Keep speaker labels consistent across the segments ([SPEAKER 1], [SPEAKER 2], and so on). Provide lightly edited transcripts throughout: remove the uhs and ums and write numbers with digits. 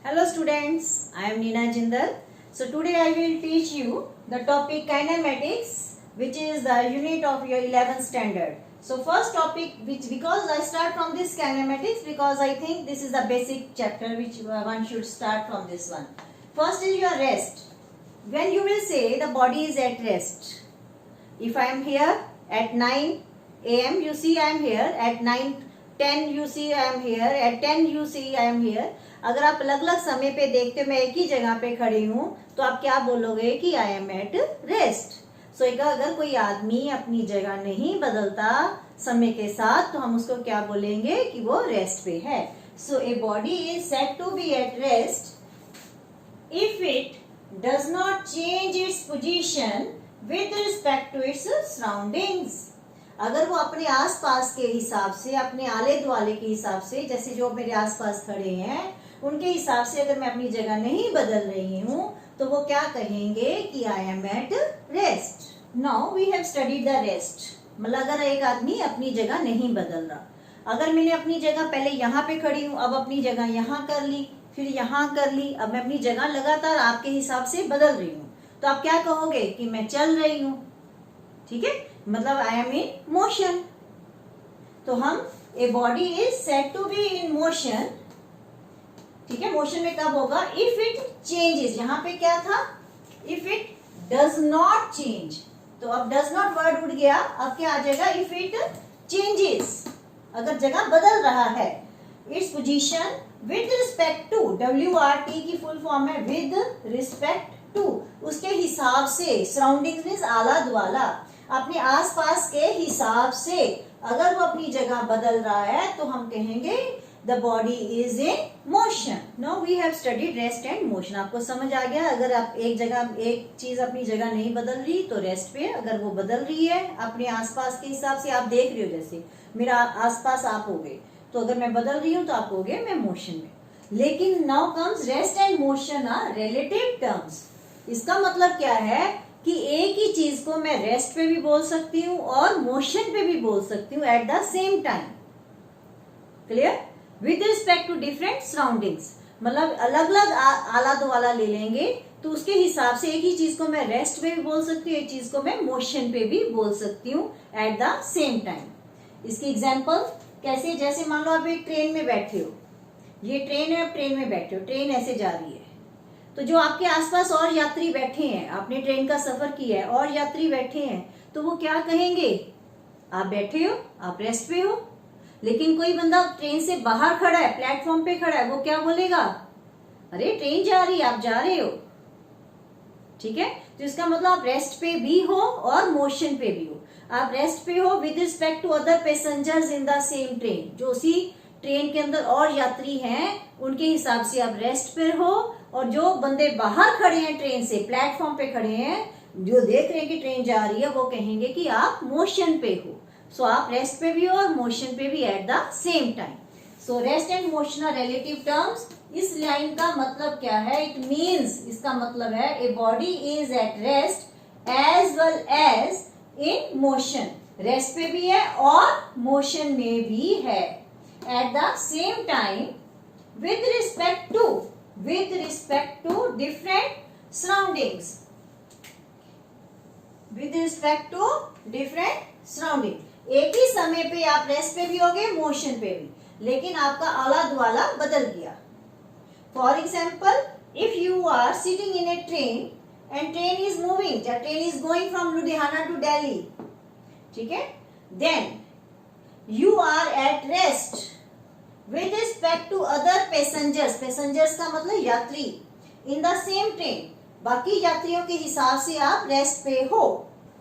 [SPEAKER 1] Hello students, I am Neena Jindal. So today I will teach you the topic kinematics, which is the unit of your 11th standard. So first topic, which because I start from this kinematics because I think this is the basic chapter which one should start from this one. First is your rest. When you will say the body is at rest. If I am here at 9 a.m. you see I am here, at 9:10 you see I am here, at 10 you see I am here. अगर आप अलग अलग समय पे देखते हो मैं एक ही जगह पे खड़ी हूँ तो आप क्या बोलोगे कि आई एम एट रेस्ट. सो अगर कोई आदमी अपनी जगह नहीं बदलता समय के साथ तो हम उसको क्या बोलेंगे कि वो रेस्ट पे है. So a body is said to be at rest if it does not change its position with respect to its surroundings. अगर वो अपने आसपास के हिसाब से, अपने आले दुआले के हिसाब से, जैसे जो मेरे आसपास खड़े हैं उनके हिसाब से अगर मैं अपनी जगह नहीं बदल रही हूँ तो वो क्या कहेंगे कि I am at rest. Now we have studied the rest. मतलब अगर एक आदमी अपनी जगह नहीं बदल रहा, अगर मैंने अपनी जगह पहले यहाँ पे खड़ी हूँ, अब अपनी जगह यहाँ कर ली, फिर यहाँ कर ली, अब मैं अपनी जगह लगातार आपके हिसाब से बदल रही हूँ तो आप क्या कहोगे कि मैं चल रही हूँ. ठीक है, मतलब आई एम इन मोशन. तो हम a body is said to be in motion. ठीक है, मोशन में कब होगा? If it changes. यहाँ पे क्या था? If it does not change. तो अब डज नॉट वर्ड उड़ गया, अब क्या आ जाएगा? If it changes. अगर जगह बदल रहा है, its position with respect to. WRT की फुल फॉर्म है विद रिस्पेक्ट टू. उसके हिसाब से. सराउंडिंग्स मीन्स आला दुआला, अपने आसपास के हिसाब से अगर वो अपनी जगह बदल रहा है तो हम कहेंगे the body is in motion. Now we have studied rest and motion. आपको समझ आ गया? अगर आप एक चीज अपनी जगह नहीं बदल रही तो रेस्ट पे, अगर वो बदल रही है अपने आसपास के हिसाब से, आप देख रहे हो जैसे मेरा आसपास आप हो गए, तो अगर मैं बदल रही हूं तो आप हो गए मैं मोशन में. लेकिन now comes rest and motion are relative terms. इसका मतलब क्या है कि एक ही चीज को मैं रेस्ट पे भी बोल सकती हूँ और मोशन पे भी बोल सकती हूँ at the same time. Clear? With respect to different surroundings. मतलब अलग अलग आला दुआला ले लेंगे तो उसके हिसाब से एक ही चीज को मैं रेस्ट पे भी बोल सकती हूँ, एक चीज को मैं मोशन पे भी बोल सकती हूँ एट द सेम टाइम. इसकी एग्जाम्पल कैसे? जैसे मान लो आप एक ट्रेन में बैठे हो, ये ट्रेन है, आप ट्रेन में बैठे हो, ट्रेन ऐसे जा रही है, तो जो आपके आसपास और यात्री बैठे हैं, आपने ट्रेन का सफर किया है और यात्री बैठे हैं, तो वो क्या कहेंगे? आप बैठे हो, आप रेस्ट पे हो. लेकिन कोई बंदा ट्रेन से बाहर खड़ा है, प्लेटफॉर्म पे खड़ा है, वो क्या बोलेगा? अरे ट्रेन जा रही है, आप जा रहे हो. ठीक है, तो इसका मतलब आप रेस्ट पे भी हो और मोशन पे भी हो. आप रेस्ट पे हो with respect to other passengers in the same train. जो उसी ट्रेन के अंदर और यात्री हैं उनके हिसाब से आप रेस्ट पे हो, और जो बंदे बाहर खड़े हैं ट्रेन से, प्लेटफॉर्म पे खड़े हैं, जो देख रहे हैं कि ट्रेन जा रही है, वो कहेंगे कि आप मोशन पे हो. सो आप रेस्ट पे भी हो और मोशन पे भी at the same time. So rest and motion are relative terms. इस लाइन का मतलब क्या है? इट मीन्स, इसका मतलब है a body is at rest as well as in motion. Rest पे भी है और मोशन में भी है at the same time with respect to different surroundings. With respect to different surrounding. एक ही समय पे आप रेस्ट पे भी होगे, मोशन पे भी, लेकिन आपका आला दुआला बदल गया. For example, if you are sitting in a train and train is moving, the train is going from Ludhiana to Delhi, ठीक है, then you are at rest with respect to other passengers. passengers का मतलब यात्री. in the same train, बाकी यात्रियों के हिसाब से आप रेस्ट पे हो.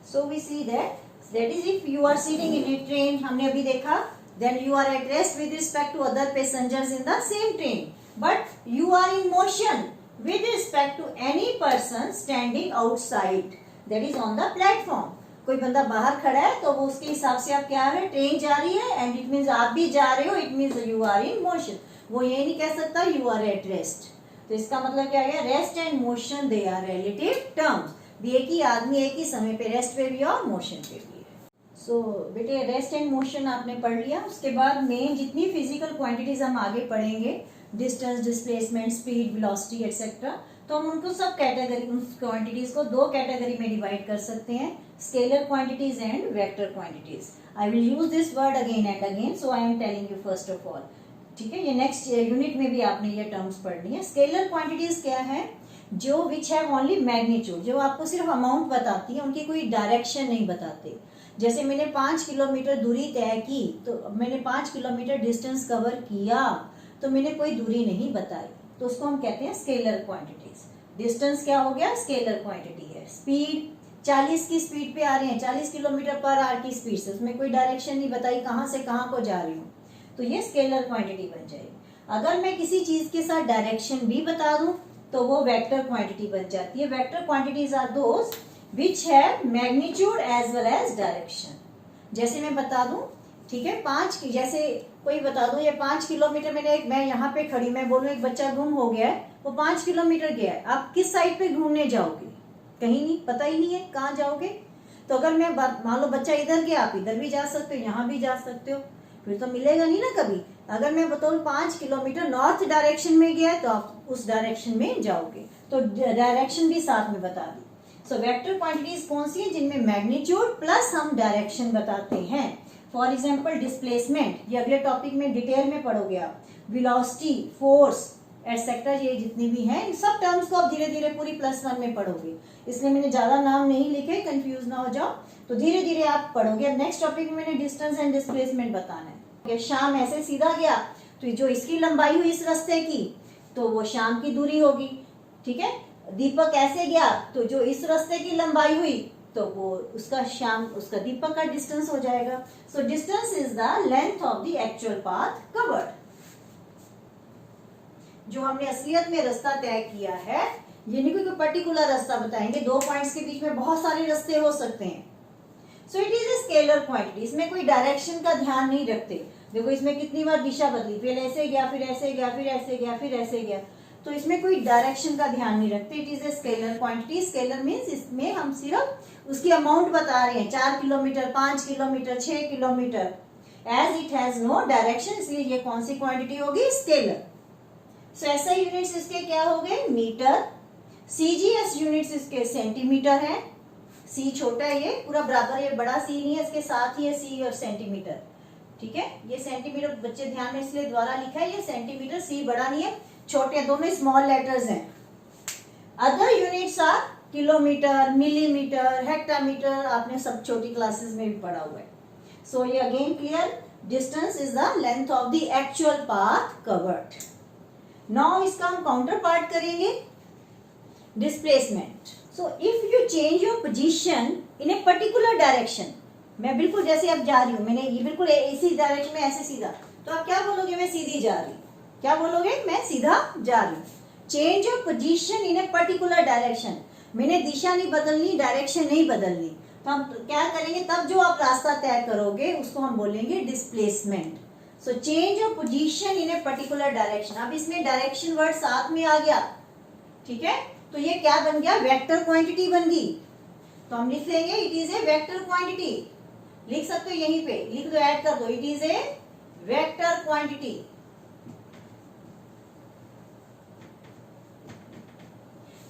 [SPEAKER 1] so we see that is if you are sitting in a train, हमने अभी देखा, then you are at rest with respect to other passengers in the same train, but you are in motion with respect to any person standing outside, that is on the platform. कोई बंदा बाहर खड़ा है तो वो उसके हिसाब से आप क्या है, ट्रेन जा रही है एंड इट मीन्स आप भी जा रहे हो, it means you are in motion. वो ये नहीं कह सकता यू आर एट रेस्ट. तो इसका मतलब क्या है? Rest and motion they are relative terms. एक ही आदमी एक ही समय पे रेस्ट पे भी है और मोशन पे भी है. सो बेटे रेस्ट एंड मोशन आपने पढ़ लिया. उसके बाद मेन जितनी फिजिकल क्वांटिटीज हम आगे पढ़ेंगे distance, displacement, speed, velocity etcetera. तो हम उनको सब कैटेगरी, उन क्वांटिटीज को दो कैटेगरी में डिवाइड कर सकते हैं, scalar quantities and vector quantities. I will use this word again and again, so I am telling you first of all. ठीक है, ये नेक्स्ट यूनिट में भी आपने ये टर्म्स पढ़नी है। स्केलर क्वांटिटीज क्या है? जो विच हैव ओनली मैग्नीट्यूड, जो आपको सिर्फ अमाउंट बताती है, उनकी कोई डायरेक्शन नहीं बताते। जैसे मैंने 5 किलोमीटर दूरी तय की, तो मैंने 5 किलोमीटर डिस्टेंस कवर किया, तो मैंने कोई दूरी नहीं बताई, तो उसको हम कहते हैं स्केलर क्वांटिटीज। डिस्टेंस क्या हो गया? स्केलर क्वांटिटी है। स्पीड, 40 की स्पीड पे आ रहे हैं, 40 किलोमीटर पर आवर की स्पीड से, उसमें कोई डायरेक्शन नहीं बताई कहाँ से कहाँ को जा रही हूँ, तो ये स्केलर क्वांटिटी बन जाएगी। अगर मैं किसी चीज के साथ डायरेक्शन भी बता दूं तो वो वेक्टर क्वांटिटी बन जाती है। Vector quantities are those which have magnitude as well as direction. जैसे मैं बता दूं, ठीक है, 5 की, जैसे कोई बता दूं ये 5 किलोमीटर, मैं यहाँ पे खड़ी, मैं बोलूं एक बच्चा गुम हो गया है, वो 5 किलोमीटर गया है, आप किस साइड पे ढूंढने जाओगे? कहीं नहीं, पता ही नहीं है कहाँ जाओगे। तो अगर मैं मान लो बच्चा इधर गया, आप इधर भी जा सकते हो, यहाँ भी जा सकते हो, फिर तो मिलेगा नहीं ना कभी। अगर मैं बताऊं 5 किलोमीटर नॉर्थ डायरेक्शन में गया है, तो आप उस डायरेक्शन में जाओगे, तो डायरेक्शन भी साथ में बता दी। सो वेक्टर क्वांटिटीज कौन सी है? जिनमें मैग्नीट्यूड प्लस हम डायरेक्शन बताते हैं। फॉर एग्जाम्पल डिस्प्लेसमेंट, ये अगले टॉपिक में डिटेल में पढ़ोगे आप। वेलोसिटी, फोर्स एटसेट्रा, ये जितनी भी हैं, इन सब टर्म्स को आप धीरे धीरे पूरी +1 में पढ़ोगे, इसलिए मैंने ज्यादा नाम नहीं लिखे, कंफ्यूज ना हो जाओ, तो धीरे धीरे आप पढ़ोगे। नेक्स्ट टॉपिक में मैंने डिस्टेंस एंड डिस्प्लेसमेंट बताना है। शाम ऐसे सीधा गया, तो जो इसकी लंबाई हुई इस रास्ते की, तो वो शाम की दूरी होगी। ठीक है, दीपक ऐसे गया, तो जो इस रास्ते की लंबाई हुई, तो वो उसका शाम, उसका दीपक का डिस्टेंस हो जाएगा। So distance is the length of the actual path covered. जो हमने असलियत में रास्ता तय किया है, ये नहीं कोई पर्टिकुलर रास्ता बताएंगे, 2 पॉइंट्स के बीच में बहुत सारे रास्ते हो सकते हैं। सो it is a scalar quantity. इसमें कोई डायरेक्शन का ध्यान नहीं रखते। देखो इसमें कितनी बार दिशा बदली, फिर ऐसे गया, फिर ऐसे गया, फिर ऐसे गया, फिर ऐसे गया, तो इसमें कोई डायरेक्शन का ध्यान नहीं रखते। It is a scalar quantity. Scalar means इसमें हम सिर्फ उसकी अमाउंट बता रहे हैं, 4 kilometre, 5 kilometre, 6 kilometre. As it has no direction, इसलिए ये कौन सी क्वांटिटी होगी? स्केलर। सो ऐसा यूनिट्स इसके क्या हो गए? मीटर। सीजीएस यूनिट्स इसके सेंटीमीटर है। सी छोटा है, ये पूरा बराबर, ये बड़ा सी नहीं है, इसके साथ ही है सी और सेंटीमीटर। ठीक है, ये सेंटीमीटर बच्चे ध्यान में इसलिए द्वारा लिखा है, ये सेंटीमीटर, सी बड़ा नहीं है, छोटे, दोनों स्मॉल लेटर्स हैं। Other units are kilometre, millimetre, hectometre, आपने सब छोटी क्लासेस में भी पढ़ा हुआ है। सो ये again clear, distance is the length of the actual path covered. Now इसका हम काउंटर पार्ट करेंगे, displacement. So if you change your position in a particular direction, मैं बिल्कुल जैसे अब जा रही हूँ, मैंने ये बिल्कुल इसी डायरेक्शन में ऐसे सीधा, तो आप क्या बोलोगे? मैं सीधी जा रही हूँ। क्या बोलोगे? मैं सीधा जा रही हूँ। Change your position in a particular direction, मैंने दिशा नहीं बदलनी, डायरेक्शन नहीं बदलनी, तो हम क्या करेंगे? तब जो आप रास्ता तय करोगे उसको हम बोलेंगे displacement. So change your position in a particular direction. अब इसमें डायरेक्शन वर्ड साथ में आ गया, ठीक है, तो ये क्या बन गया? वेक्टर क्वांटिटी बन गई। तो हम लिख लेंगे it is A vector quantity. लिख सकते हो, यहीं पे लिख दो, ऐड कर दो, it is A vector quantity.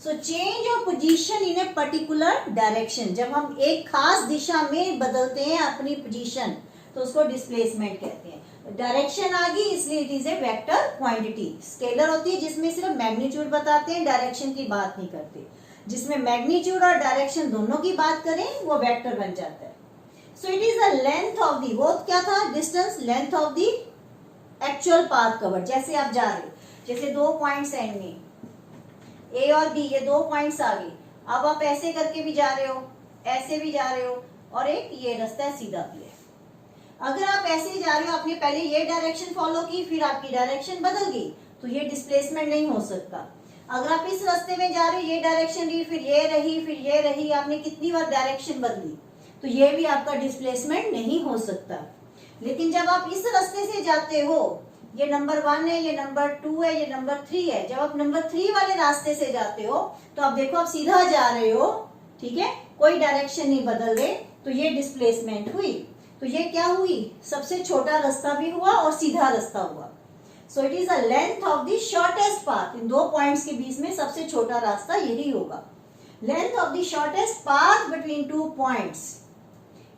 [SPEAKER 1] So change of position in a particular direction, जब हम एक खास दिशा में बदलते हैं अपनी पोजीशन, तो उसको डिस्प्लेसमेंट कहते हैं। डायरेक्शन आ गई, इसलिए it is A vector quantity. Scalar होती है जिसमें सिर्फ मैग्नीट्यूड बताते हैं, डायरेक्शन की बात नहीं करते। जिसमें मैग्नीट्यूड और डायरेक्शन दोनों की बात करें, वो वेक्टर बन जाता है। सो it is the length of दी, वो क्या था? Distance, length of the actual path covered. जैसे आप जा रहे हो, जैसे 2 पॉइंट्स एंड में ए और बी, ये 2 पॉइंट्स आ गए। अब आप ऐसे करके भी जा रहे हो, ऐसे भी जा रहे हो, और एक ये रास्ता है सीधा भी है। अगर आप ऐसे ही जा रहे हो, आपने पहले ये डायरेक्शन फॉलो की, फिर आपकी डायरेक्शन बदल गई, तो ये डिस्प्लेसमेंट नहीं हो सकता। अगर आप इस रास्ते में जा रहे हो, ये डायरेक्शन रही, फिर ये रही, फिर ये रही, आपने कितनी बार डायरेक्शन बदली, तो ये भी आपका डिस्प्लेसमेंट नहीं हो सकता। लेकिन जब आप इस रास्ते से जाते हो, ये नंबर 1 है, ये नंबर 2 है, ये नंबर 3 है, जब आप नंबर 3 वाले रास्ते से जाते हो, तो आप देखो आप सीधा जा रहे हो, ठीक है, कोई डायरेक्शन नहीं बदल रहे, तो ये डिस्प्लेसमेंट हुई। तो ये क्या हुई? सबसे छोटा रास्ता भी हुआ और सीधा रास्ता हुआ। So it is the length of the shortest path. इन दो पॉइंट्स के बीच में सबसे छोटा रास्ता यही होगा। Length of the shortest path between two points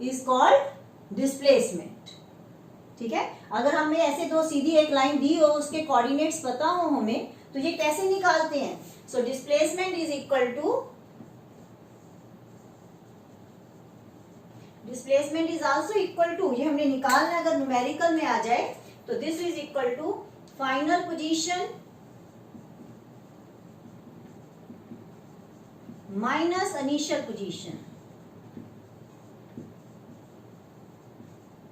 [SPEAKER 1] is called displacement. ठीक है, अगर हमें ऐसे दो सीधी एक लाइन दी हो, उसके कोऑर्डिनेट्स पता हो हमें, तो ये कैसे निकालते हैं? So displacement is equal to, displacement is also equal to, ये हमने निकालना है अगर न्यूमेरिकल में आ जाए तो this is equal to final position minus initial position.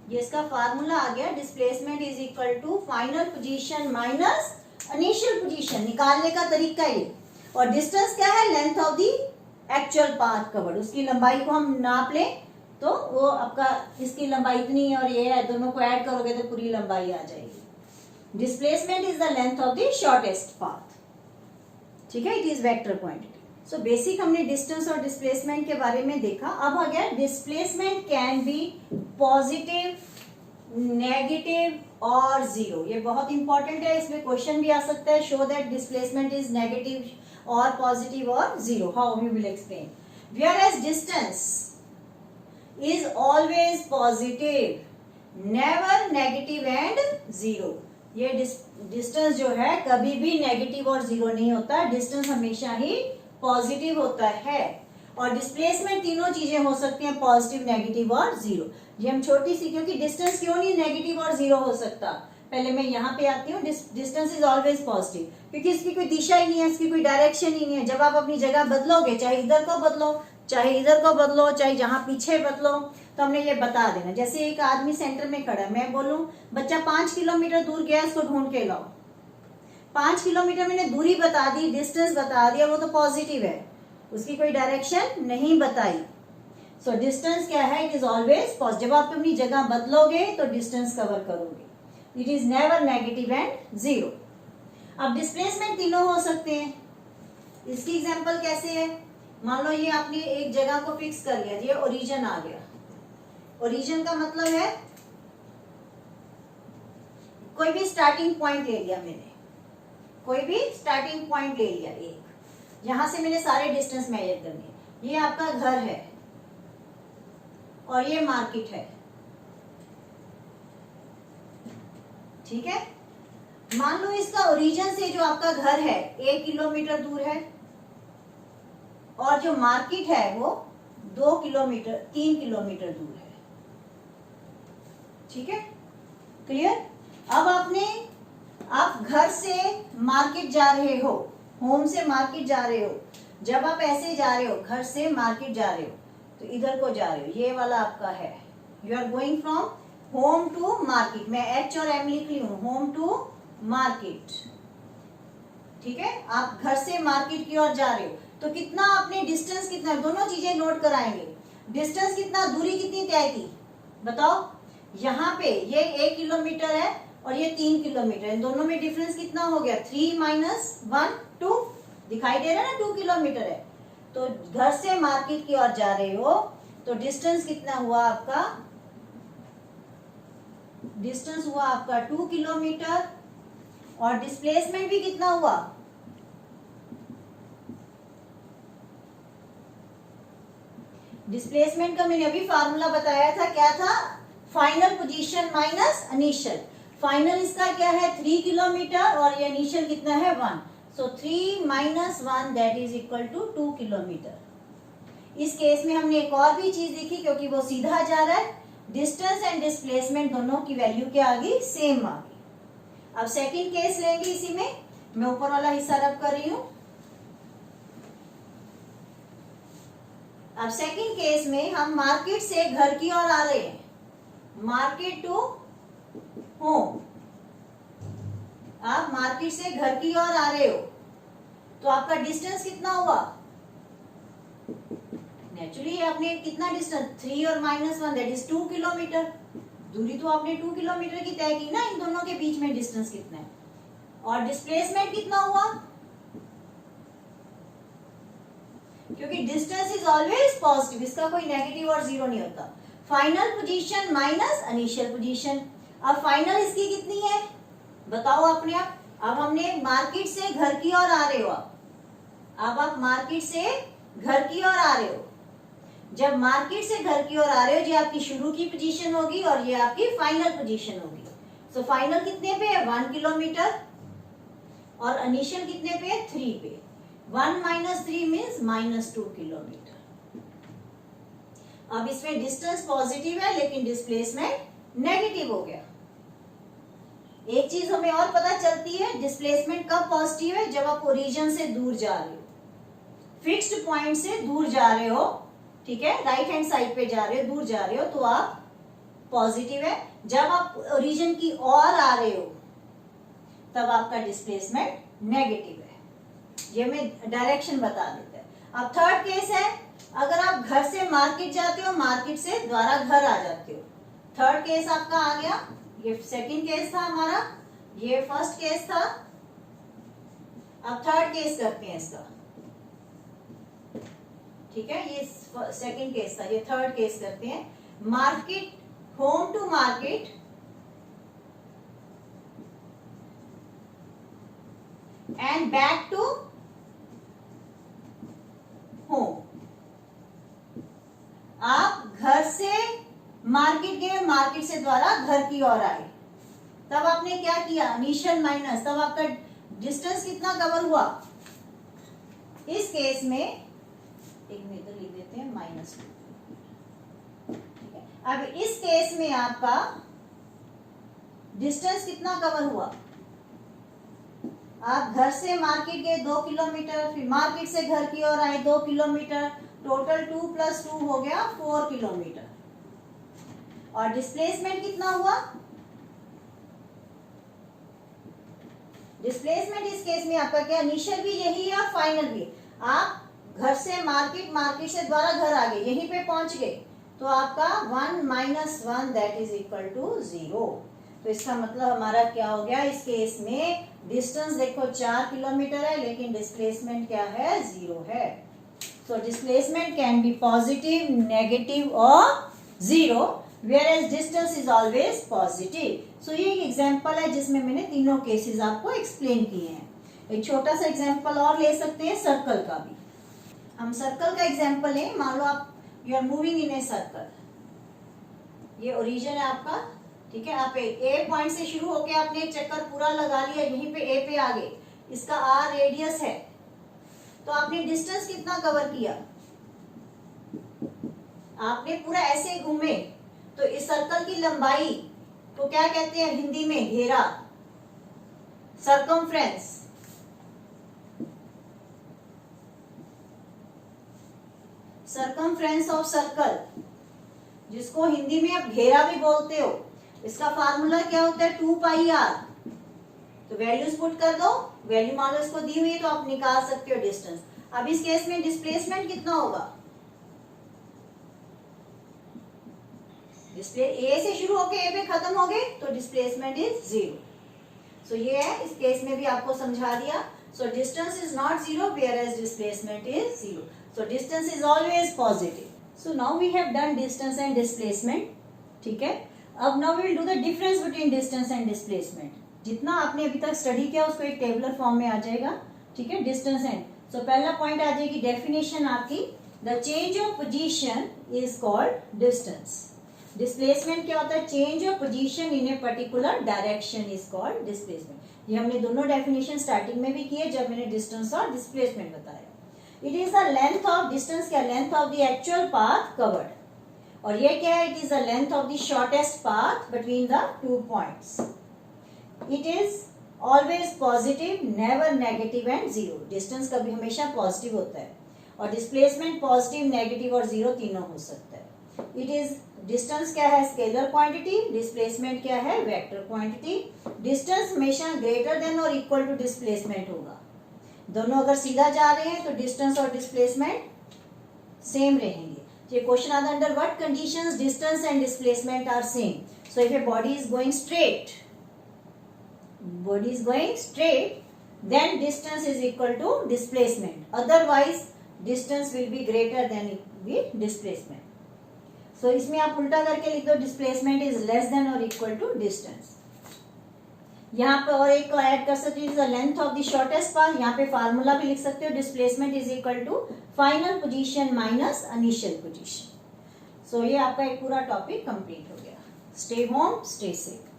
[SPEAKER 1] ये इसका फार्मूला आ गया, displacement is equal to final position minus initial position. निकालने का तरीका ये, और डिस्टेंस क्या है? Length of the actual path covered. उसकी लंबाई को हम नाप लें तो वो आपका इसकी लंबाई इतनी है और ये है, दोनों को ऐड करोगे तो पूरी लंबाई आ जाएगी। Displacement is the length of the shortest path. ठीक है, it is vector quantity. So basic हमने डिस्टेंस और डिस्प्लेसमेंट के बारे में देखा। अब आ गया displacement can be positive, negative और जीरो। ये बहुत इंपॉर्टेंट है, इसमें क्वेश्चन भी आ सकता है, show that displacement is negative और पॉजिटिव और zero. How we will explain. Whereas distance is always positive, never negative and zero. ये डिस्टेंस जो है कभी भी नेगेटिव और जीरो नहीं होता, डिस्टेंस हमेशा ही पॉजिटिव होता है। और डिस्प्लेसमेंट तीनों चीजें हो सकती हैं, पॉजिटिव, नेगेटिव और जीरो। ये हम छोटी सी, क्योंकि डिस्टेंस क्यों नहीं नेगेटिव और जीरो हो सकता, पहले मैं यहाँ पे आती हूँ। डिस्टेंस इज ऑलवेज पॉजिटिव, क्योंकि इसकी कोई दिशा ही नहीं है, इसकी कोई डायरेक्शन ही नहीं है। जब आप अपनी जगह बदलोगे, चाहे इधर को बदलो, चाहे इधर को बदलो, चाहे जहां पीछे बदलो, तो हमने ये बता देना। जैसे एक आदमी सेंटर में खड़ा है, मैं बोलूं बच्चा 5 किलोमीटर दूर गया, इसको ढूंढ के लाओ। 5 किलोमीटर मैंने दूरी बता दी, डिस्टेंस बता दिया, वो तो पॉजिटिव है, उसकी कोई डायरेक्शन नहीं बताई। सो डिस्टेंस क्या है? It is always positive. जब आप अपनी जगह बदलोगे तो डिस्टेंस कवर करोगे। It is never negative and zero. अब डिस्प्लेसमेंट तीनों हो सकते हैं। इसकी एग्जांपल कैसे है? मान लो ये आपने एक जगह को फिक्स कर लिया, ये ओरिजिन आ गया। ओरिजिन का मतलब है कोई भी स्टार्टिंग पॉइंट ले लिया मैंने, कोई भी स्टार्टिंग पॉइंट ले लिया एक, यहां से मैंने सारे डिस्टेंस मेजर करने। ये आपका घर है और ये मार्केट है। ठीक है, मान लो इसका ओरिजिन से जो आपका घर है 1 किलोमीटर दूर है और जो मार्केट है वो 2 किलोमीटर 3 किलोमीटर दूर है। ठीक है, क्लियर? अब आप घर से मार्केट जा रहे हो, होम से मार्केट जा रहे हो। जब आप ऐसे जा रहे हो, घर से मार्केट जा रहे हो, तो इधर को जा रहे हो, ये वाला आपका है। You are going from home to market. मैं एच और एम लिख ली हूं, होम टू मार्केट। ठीक है, आप घर से मार्केट की ओर जा रहे हो, तो कितना आपने डिस्टेंस, कितना, दोनों चीजें नोट कराएंगे। डिस्टेंस कितना, दूरी कितनी तय की, बताओ। यहाँ पे ये 1 किलोमीटर है और ये 3 किलोमीटर, इन दोनों में डिफरेंस कितना हो गया? 3 माइनस 1 2। दिखाई दे रहा है ना, 2 किलोमीटर है। तो घर से मार्केट की ओर जा रहे हो तो डिस्टेंस कितना हुआ आपका? डिस्टेंस हुआ आपका 2 किलोमीटर। और डिस्प्लेसमेंट भी कितना हुआ? डिस्प्लेसमेंट का मैंने अभी फार्मूला बताया था, क्या था? Final position minus initial. Final इसका क्या है? 3 किलोमीटर और ये इनिशियल कितना है? 1। So 3 minus 1 that is equal to 2 kilometre. इस केस में हमने एक और भी चीज देखी, क्योंकि वो सीधा जा रहा है, डिस्टेंस एंड डिस्प्लेसमेंट दोनों की वैल्यू क्या आ गई? सेम आ गई। अब सेकंड केस लेंगे, इसी में मैं ऊपर वाला हिस्सा रब कर रही हूं। अब सेकंड केस में हम मार्केट से घर की ओर आ रहे हैं, मार्केट टू होम। आप मार्केट से घर की ओर आ रहे हो तो आपका डिस्टेंस कितना हुआ? नेचुरली आपने कितना डिस्टेंस? 3 और माइनस 1 दैट इज 2 किलोमीटर। दूरी तो आपने 2 किलोमीटर की तय की ना, इन दोनों के बीच में डिस्टेंस कितना है? और डिस्प्लेसमेंट कितना हुआ? क्योंकि डिस्टेंस इज ऑलवेज पॉजिटिव, इसका कोई नेगेटिव और जीरो नहीं होता। Final position minus initial position. अब फाइनल इसकी कितनी है? बताओ अपने आप। अब हमने मार्केट से घर की ओर आ रहे हो अब आप मार्केट से घर की ओर आ रहे हो। जब मार्केट से घर की ओर आ रहे हो, ये आपकी शुरू की पोजीशन होगी और ये आपकी फाइनल पोजीशन होगी। सो फाइनल कितने पे है? 1 किलोमीटर और इनिशियल कितने पे है? 3 पे। 1 - 3 मीन्स -2 किलोमीटर। अब इसमें डिस्टेंस पॉजिटिव है लेकिन डिस्प्लेसमेंट नेगेटिव हो गया। एक चीज हमें और पता चलती है, डिस्प्लेसमेंट कब पॉजिटिव है? जब आप ओरिजिन से दूर जा रहे हो, फिक्स्ड पॉइंट से दूर जा रहे हो, ठीक है, राइट हैंड साइड पे जा रहे हो, दूर जा रहे हो, तो आप पॉजिटिव है। जब आप ओरिजिन की ओर आ रहे हो तब आपका डिस्प्लेसमेंट नेगेटिव है। ये हमें डायरेक्शन बता देता है। अब थर्ड केस है, अगर आप घर से मार्केट जाते हो, मार्केट से द्वारा घर आ जाते हो। थर्ड केस आपका आ गया। ये सेकंड केस था हमारा, ये फर्स्ट केस था। अब थर्ड केस करते हैं इसका, ठीक है। ये सेकंड केस था, ये थर्ड केस करते हैं। Market, home to market and back to home. आप घर से मार्केट गए, मार्केट से द्वारा घर की ओर आए, तब आपने क्या किया? इनिशियल माइनस, तब आपका डिस्टेंस कितना कवर हुआ? इस केस में एक में तो लिख देते हैं -2, ठीक है। अब इस केस में आपका डिस्टेंस कितना कवर हुआ? आप घर से मार्केट गए 2 किलोमीटर, फिर मार्केट से घर की ओर आए 2 किलोमीटर, टोटल 2 + 2 हो गया 4 किलोमीटर। और डिस्प्लेसमेंट कितना हुआ? डिस्प्लेसमेंट इस केस में आपका क्या? इनिशियल भी यही है और फाइनल भी। आप घर से मार्केट, मार्केट से द्वारा घर आ गए, यहीं पे पहुंच गए, तो आपका 1 - 1 दैट इज इक्वल टू 0। तो इसका मतलब हमारा क्या हो गया? इस केस में डिस्टेंस देखो 4 किलोमीटर है लेकिन डिस्प्लेसमेंट क्या है? 0 है। So displacement can be positive, negative और 0, whereas distance is always positive. So ये एक एग्जांपल है जिसमें मैंने तीनों केसेस आपको एक्सप्लेन किए हैं। एक छोटा सा एग्जांपल और ले सकते हैं सर्कल का भी। हम सर्कल का एग्जांपल लें। मान लो आप you are moving in a circle, ये ओरिजिन है आपका, ठीक है। आप ए पॉइंट से शुरू होके आपने एक चक्कर पूरा लगा लिया, यहीं पे ए पे आ गए, इसका आर रेडियस है, तो आपने डिस्टेंस कितना कवर किया? आपने पूरा ऐसे घूमे, तो इस सर्कल की लंबाई को क्या कहते हैं हिंदी में? घेरा, सर्कमफ्रेंस। सर्कमफ्रेंस ऑफ सर्कल, जिसको हिंदी में आप घेरा भी बोलते हो, इसका फार्मूला क्या होता है? 2πr। तो वैल्यूज पुट कर दो, वैल्यू मान लो इसको दी हुई है तो आप निकाल सकते हो डिस्टेंस। अब इस केस में डिस्प्लेसमेंट कितना होगा? डिस्प्ले ए से शुरू होके ए पे खत्म हो गए तो डिस्प्लेसमेंट इज 0। सो ये है, इस केस में भी आपको समझा दिया। So distance is not 0 whereas displacement is 0. So distance is always positive. So now we have done distance and displacement, ठीक है। अब now we will do the difference between distance and displacement. जितना आपने अभी तक स्टडी किया उसको एक टेबुलर फॉर्म में आ जाएगा, ठीक है। डिस्टेंस एंड सो पहला पॉइंट आ जाएगी डेफिनेशन आपकी, the change of position is called distance. Displacement क्या होता है? Change of position in a particular direction is called displacement. ये हमने दोनों डेफिनेशन स्टार्टिंग में भी किए जब मैंने डिस्टेंस और डिस्प्लेसमेंट बताया। It is the length of distance, क्या? Length of the actual path covered. और ये क्या है? It is the length of the shortest path between the 2 points. It is always positive, never negative and 0। Distance कभी हमेशा positive होता है और डिस्प्लेसमेंट पॉजिटिव, नेगेटिव और 0 तीनों हो सकता है। इट इज, डिस्टेंस क्या है? Scalar quantity. डिस्प्लेसमेंट क्या है? Vector quantity. डिस्टेंस हमेशा ग्रेटर देन और इक्वल टू डिस्प्लेसमेंट होगा। दोनों अगर सीधा जा रहे हैं तो डिस्टेंस और डिस्प्लेसमेंट सेम रहेंगे। ये क्वेश्चन आता है, under what conditions distance and displacement are same? So if a body is going straight, then distance is equal to displacement. Otherwise distance will be greater than the displacement. So इसमें आप उल्टा करके लिख दो, displacement is less than or equal to distance. यहाँ पे और एक ऐड कर सकते हो, length of the shortest path. यहाँ पे फार्मूला भी लिख सकते हो, displacement is equal to final position minus initial position. So ये आपका एक पूरा टॉपिक कंप्लीट हो गया। Stay home, stay safe.